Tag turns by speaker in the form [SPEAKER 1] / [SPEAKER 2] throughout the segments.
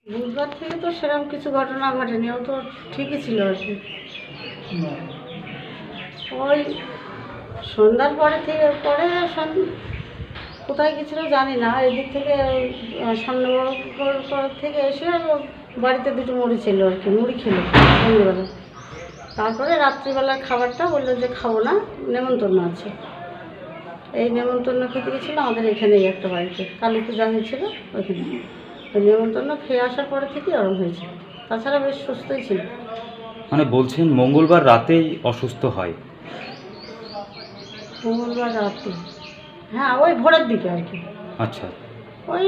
[SPEAKER 1] বুধবার থেকে তো সেরকম কিছু ঘটনা ঘটেনি, ও তো ঠিকই ছিল আর কি। ওই সন্ধ্যার পরে কোথায় গেছিলো জানি না, এদিক থেকে সামনে থেকে এসে বাড়িতে দুটো মুড়ি ছিল আর কি, মুড়ি খেলো সন্ধ্যেবেলা। তারপরে রাত্রিবেলার খাবারটা বললো যে খাবো না, নেমন্তন্ন আছে। এই নেমন্তন্ন খেতে গেছিলো আমাদের এখানেই একটা বাড়িতে, কালী পূজা হয়েছিল ওইখানে। ওই নেমন্তন্ন খেয়ে আসার পরে থেকেই ওরম হয়েছে, তাছাড়া বেশ সুস্থই ছিল।
[SPEAKER 2] মানে বলছেন মঙ্গলবার রাতেই অসুস্থ হয়?
[SPEAKER 1] মঙ্গলবার রাতে, হ্যাঁ ওই ভোরের দিকে আর কি।
[SPEAKER 2] আচ্ছা,
[SPEAKER 1] ওই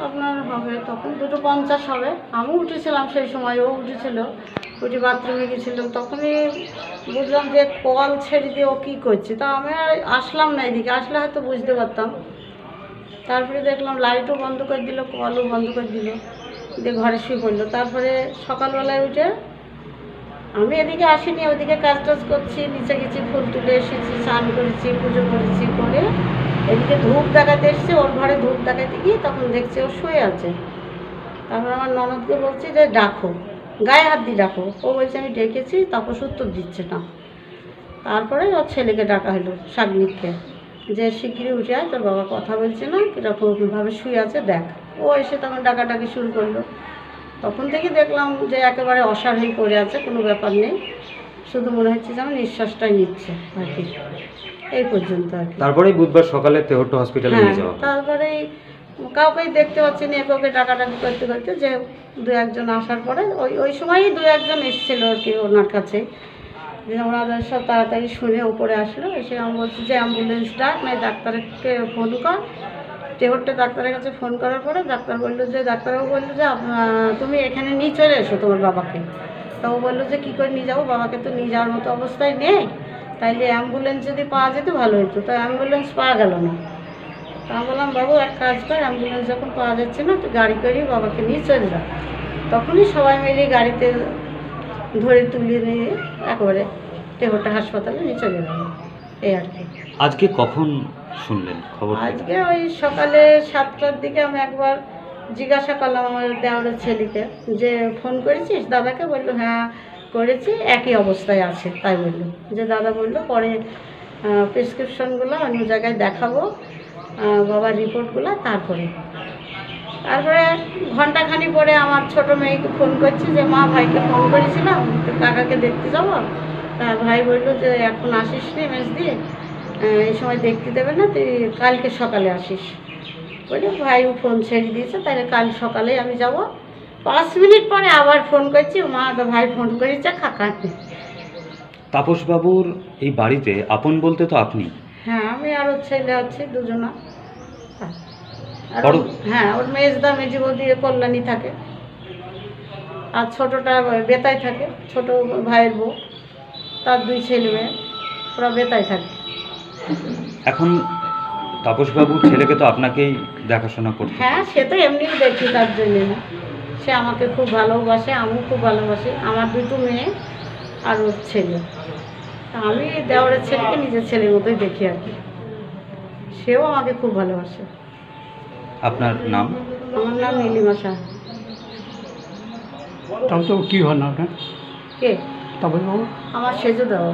[SPEAKER 1] আপনার হবে তখন 2:50 হবে। আমি উঠেছিলাম সেই সময়, ও উঠেছিল, উঠে বাথরুমে গেছিলো। তখনই বুঝলাম যে কল ছেড়ে দিয়ে ও কী করছে। তা আমি আর আসলাম না, এদিকে আসলে হয়তো বুঝতে পারতাম। তারপরে দেখলাম লাইটও বন্ধ করে দিল, কলও বন্ধ করে দিল, দিয়ে ঘরে শুয়ে পড়লো। তারপরে সকালবেলায় উঠে আমি এদিকে আসিনি, ওদিকে কাজ টাজ করছি, নিচে গেছি, ফুল তুলে এসেছি, স্নান করেছি, পুজো করেছি, করে এদিকে ধূপ দেখাতে এসছে। ওর ঘরে ধূপ দেখাতে গিয়ে তখন দেখছি ও শুয়ে আছে। তারপর আমার ননদকে বলছি যে ডাকো, গায়ে হাত দিয়ে ডাকো। ও বলছে আমি ডেকেছি, তারপর উত্তর দিচ্ছে না। তারপরে ওর ছেলেকে ডাকা হলো, শাগনিককে, যে শিগগিরই উঠে আয়, তোর বাবা কথা বলছে না, কীরকমভাবে শুয়ে আছে দেখ। ও এসে তখন ডাকাডাকি শুরু করলো। তখন থেকে দেখলাম যে একেবারে অসাড় হয়ে পড়ে আছে, কোনো ব্যাপার নেই, শুধু মনে হচ্ছে যেন নিঃশ্বাসটাই নিচ্ছে আর কি। এই পর্যন্ত আর কি।
[SPEAKER 2] তারপরেই বুধবার সকালে তেহট্ট হসপিটালে নিয়ে যাওয়া হয়।
[SPEAKER 1] তারপরে কাউকেই দেখতে পাচ্ছি না, একে ডাকাডাকি করতে করতে যে দু একজন আসার পরে ওই সময়ই দু একজন এসেছিলো আর কি ওনার কাছে। যে ওনারা সব তাড়াতাড়ি শুনে উপরে আসলো, এসে আমি বলছি যে অ্যাম্বুলেন্স ডাক, নাই ডাক্তারকে ফোন কর। তেহট্টে ডাক্তারের কাছে ফোন করার পরে ডাক্তার বললো যে, ডাক্তারবাবু বললো যে তুমি এখানে নিয়ে চলে এসো তোমার বাবাকে। তো ও বললো যে কী করে নিয়ে যাবো, বাবাকে তো নিয়ে যাওয়ার মতো অবস্থায় নেই, তাইলে অ্যাম্বুলেন্স যদি পাওয়া যেত ভালো হতো। তো অ্যাম্বুলেন্স পাওয়া গেল না। তা আমি বললাম বাবু এক কাজ কর, অ্যাম্বুলেন্স যখন পাওয়া যাচ্ছে না, তো গাড়ি করে বাবাকে নিয়ে চলে যা। তখনই সবাই মিলে গাড়িতে ধরে তুলিয়ে নিয়ে একেবারে তেহট্ট হাসপাতালে নিয়ে চলে গেল, এই আর কি।
[SPEAKER 2] আজকে কখন শুনলেন খবর?
[SPEAKER 1] আজকে ওই সকালে 7টার দিকে আমি একবার জিজ্ঞাসা করলাম আমার দেওরের ছেলেকে যে ফোন করেছিস দাদাকে, বললো হ্যাঁ করেছি, একই অবস্থায় আছে তাই বললো। যে দাদা বললো পরে প্রেসক্রিপশনগুলো অন্য জায়গায় দেখাবো, বাবার রিপোর্টগুলো তারপরে ঘন্টাখানি পরে আমার ছোট মেয়েকে ফোন করছি যে মা ভাইকে ফোন করেছিলাম, তো কাকাকে দেখতে যাবো। তা ভাই বললো যে এখন আসিস নি মেস দিয়ে, এই সময় দেখতে দেবে না, তুই কালকে সকালে আসিস বলে ভাইও ফোন ছেড়ে দিয়েছে। তাহলে কাল সকালে আমি যাব। 5 মিনিট পরে আবার ফোন করছি, মা ভাই ফোন করেছে কাকাকে।
[SPEAKER 2] তাপসবাবুর এই বাড়িতে আপন বলতে তো আপনি?
[SPEAKER 1] হ্যাঁ আমি আর ওর ছেলে আছি দুজনা।
[SPEAKER 2] বড়-
[SPEAKER 1] হ্যাঁ ওর মেজদা মেজি বৌদি কল্যাণী থাকে, আর ছোটটা বেতায় থাকে, ছোট ভাইয়ের বউ, তার 2 ছেলে মেয়ে, ওরা বেতায় থাকে।
[SPEAKER 2] এখন তাপসবাবুর ছেলেকে তো আপনাকেই দেখাশোনা করতে।
[SPEAKER 1] হ্যাঁ সে তো এমনিও দেখি, তার জন্যে না, সে আমাকে খুব ভালোবাসে, আমিও খুব ভালোবাসি, আমার 2 মেয়ে আর ওর ছেলে। তা আমি দেওরের ছেলেকে নিজের ছেলের মতোই দেখি আর কি, সেও আমাকে খুব ভালোবাসে।
[SPEAKER 2] আপনার নাম?
[SPEAKER 1] আমার নাম নীলিমা সাহা।
[SPEAKER 3] তাহলে তো কী হয় না আপনার?
[SPEAKER 1] কে?
[SPEAKER 3] তারপরে
[SPEAKER 1] আমার সেজো দেওয়া।